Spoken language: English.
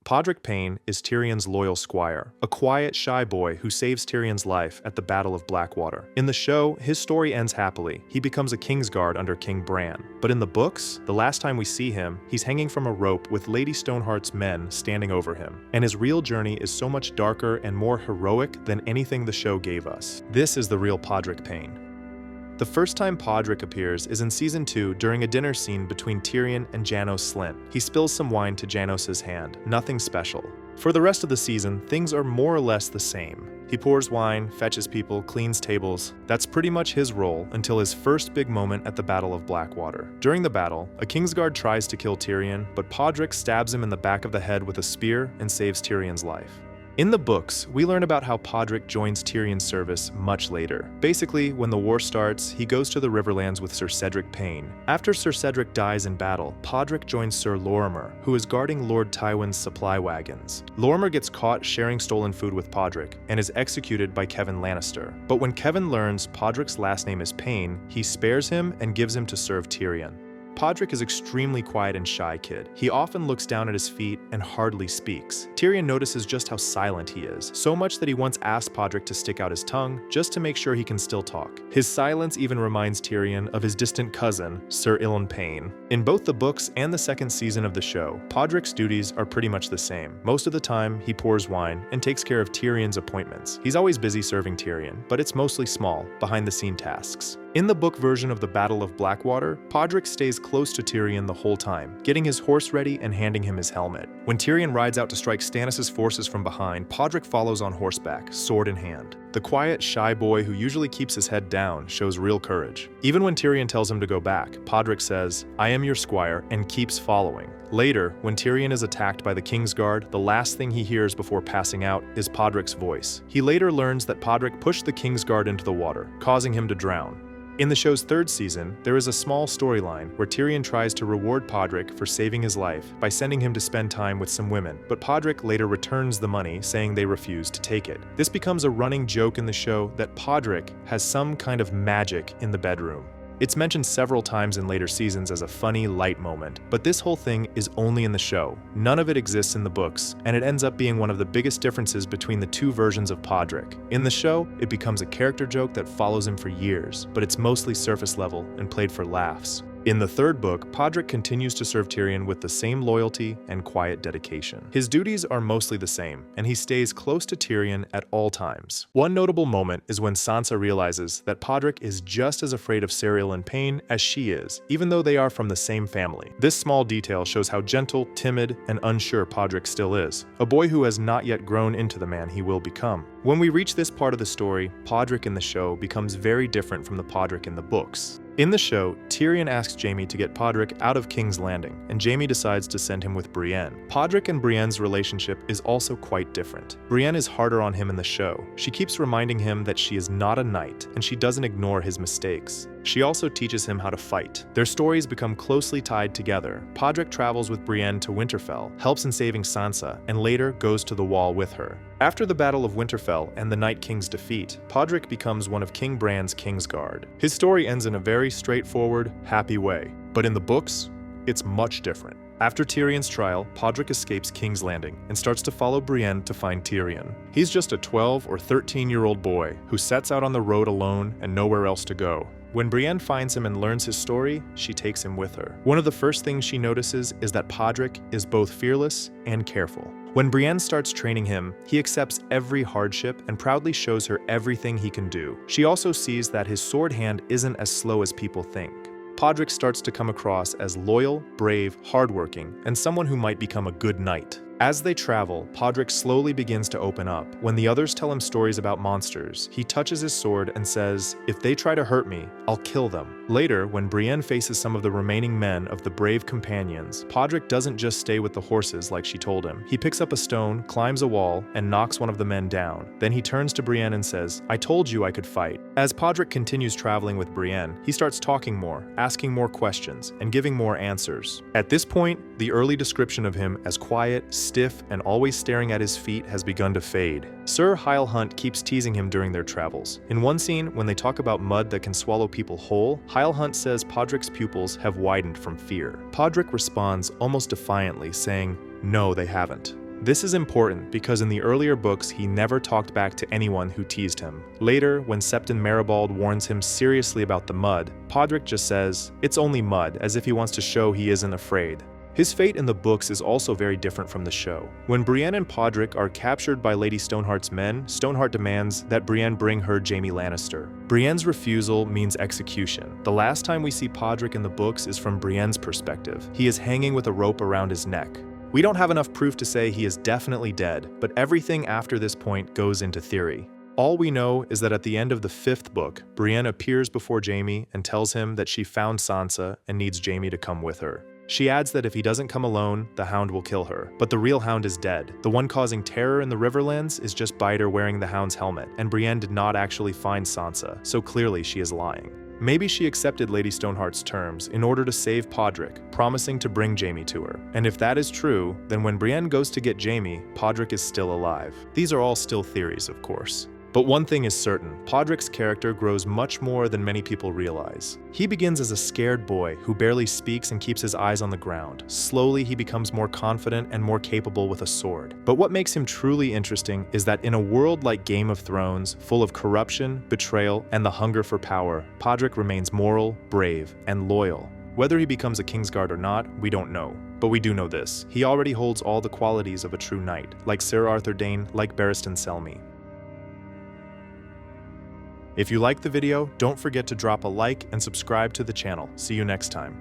Podrick Payne is Tyrion's loyal squire, a quiet, shy boy who saves Tyrion's life at the Battle of Blackwater. In the show, his story ends happily. He becomes a Kingsguard under King Bran. But in the books, the last time we see him, he's hanging from a rope with Lady Stoneheart's men standing over him. And his real journey is so much darker and more heroic than anything the show gave us. This is the real Podrick Payne. The first time Podrick appears is in Season 2 during a dinner scene between Tyrion and Janos Slynt. He spills some wine to Janos' hand, nothing special. For the rest of the season, things are more or less the same. He pours wine, fetches people, cleans tables. That's pretty much his role until his first big moment at the Battle of Blackwater. During the battle, a Kingsguard tries to kill Tyrion, but Podrick stabs him in the back of the head with a spear and saves Tyrion's life. In the books, we learn about how Podrick joins Tyrion's service much later. Basically, when the war starts, he goes to the Riverlands with Sir Cedric Payne. After Sir Cedric dies in battle, Podrick joins Sir Lorimer, who is guarding Lord Tywin's supply wagons. Lorimer gets caught sharing stolen food with Podrick, and is executed by Kevan Lannister. But when Kevan learns Podrick's last name is Payne, he spares him and gives him to serve Tyrion. Podrick is extremely quiet and shy kid. He often looks down at his feet and hardly speaks. Tyrion notices just how silent he is, so much that he once asked Podrick to stick out his tongue just to make sure he can still talk. His silence even reminds Tyrion of his distant cousin, Sir Ilyn Payne. In both the books and the second season of the show, Podrick's duties are pretty much the same. Most of the time, he pours wine and takes care of Tyrion's appointments. He's always busy serving Tyrion, but it's mostly small, behind-the-scene tasks. In the book version of the Battle of Blackwater, Podrick stays close to Tyrion the whole time, getting his horse ready and handing him his helmet. When Tyrion rides out to strike Stannis' forces from behind, Podrick follows on horseback, sword in hand. The quiet, shy boy who usually keeps his head down shows real courage. Even when Tyrion tells him to go back, Podrick says, "I am your squire," and keeps following. Later, when Tyrion is attacked by the Kingsguard, the last thing he hears before passing out is Podrick's voice. He later learns that Podrick pushed the Kingsguard into the water, causing him to drown. In the show's third season, there is a small storyline where Tyrion tries to reward Podrick for saving his life by sending him to spend time with some women, but Podrick later returns the money, saying they refuse to take it. This becomes a running joke in the show that Podrick has some kind of magic in the bedroom. It's mentioned several times in later seasons as a funny, light moment, but this whole thing is only in the show. None of it exists in the books, and it ends up being one of the biggest differences between the two versions of Podrick. In the show, it becomes a character joke that follows him for years, but it's mostly surface level and played for laughs. In the third book, Podrick continues to serve Tyrion with the same loyalty and quiet dedication. His duties are mostly the same, and he stays close to Tyrion at all times. One notable moment is when Sansa realizes that Podrick is just as afraid of Sir Ilyn Payne as she is, even though they are from the same family. This small detail shows how gentle, timid, and unsure Podrick still is, a boy who has not yet grown into the man he will become. When we reach this part of the story, Podrick in the show becomes very different from the Podrick in the books. In the show, Tyrion asks Jaime to get Podrick out of King's Landing, and Jaime decides to send him with Brienne. Podrick and Brienne's relationship is also quite different. Brienne is harder on him in the show. She keeps reminding him that she is not a knight, and she doesn't ignore his mistakes. She also teaches him how to fight. Their stories become closely tied together. Podrick travels with Brienne to Winterfell, helps in saving Sansa, and later goes to the Wall with her. After the Battle of Winterfell and the Night King's defeat, Podrick becomes one of King Bran's Kingsguard. His story ends in a very straightforward, happy way. But in the books, it's much different. After Tyrion's trial, Podrick escapes King's Landing and starts to follow Brienne to find Tyrion. He's just a 12 or 13-year-old boy who sets out on the road alone and nowhere else to go. When Brienne finds him and learns his story, she takes him with her. One of the first things she notices is that Podrick is both fearless and careful. When Brienne starts training him, he accepts every hardship and proudly shows her everything he can do. She also sees that his sword hand isn't as slow as people think. Podrick starts to come across as loyal, brave, hardworking, and someone who might become a good knight. As they travel, Podrick slowly begins to open up. When the others tell him stories about monsters, he touches his sword and says, "If they try to hurt me, I'll kill them." Later, when Brienne faces some of the remaining men of the brave companions, Podrick doesn't just stay with the horses like she told him. He picks up a stone, climbs a wall, and knocks one of the men down. Then he turns to Brienne and says, "I told you I could fight." As Podrick continues traveling with Brienne, he starts talking more, asking more questions, and giving more answers. At this point, the early description of him as quiet, stiff, and always staring at his feet has begun to fade. Sir Hyle Hunt keeps teasing him during their travels. In one scene, when they talk about mud that can swallow people whole, Hyle Hunt says Podrick's pupils have widened from fear. Podrick responds almost defiantly, saying, "No, they haven't." This is important because in the earlier books he never talked back to anyone who teased him. Later, when Septon Maribald warns him seriously about the mud, Podrick just says, "It's only mud," as if he wants to show he isn't afraid. His fate in the books is also very different from the show. When Brienne and Podrick are captured by Lady Stoneheart's men, Stoneheart demands that Brienne bring her Jaime Lannister. Brienne's refusal means execution. The last time we see Podrick in the books is from Brienne's perspective. He is hanging with a rope around his neck. We don't have enough proof to say he is definitely dead, but everything after this point goes into theory. All we know is that at the end of the 5th book, Brienne appears before Jaime and tells him that she found Sansa and needs Jaime to come with her. She adds that if he doesn't come alone, the Hound will kill her. But the real Hound is dead. The one causing terror in the Riverlands is just Biter wearing the Hound's helmet, and Brienne did not actually find Sansa, so clearly she is lying. Maybe she accepted Lady Stoneheart's terms in order to save Podrick, promising to bring Jaime to her. And if that is true, then when Brienne goes to get Jaime, Podrick is still alive. These are all still theories, of course. But one thing is certain, Podrick's character grows much more than many people realize. He begins as a scared boy who barely speaks and keeps his eyes on the ground. Slowly, he becomes more confident and more capable with a sword. But what makes him truly interesting is that in a world like Game of Thrones, full of corruption, betrayal, and the hunger for power, Podrick remains moral, brave, and loyal. Whether he becomes a Kingsguard or not, we don't know. But we do know this. He already holds all the qualities of a true knight, like Sir Arthur Dayne, like Barristan Selmy. If you liked the video, don't forget to drop a like and subscribe to the channel. See you next time.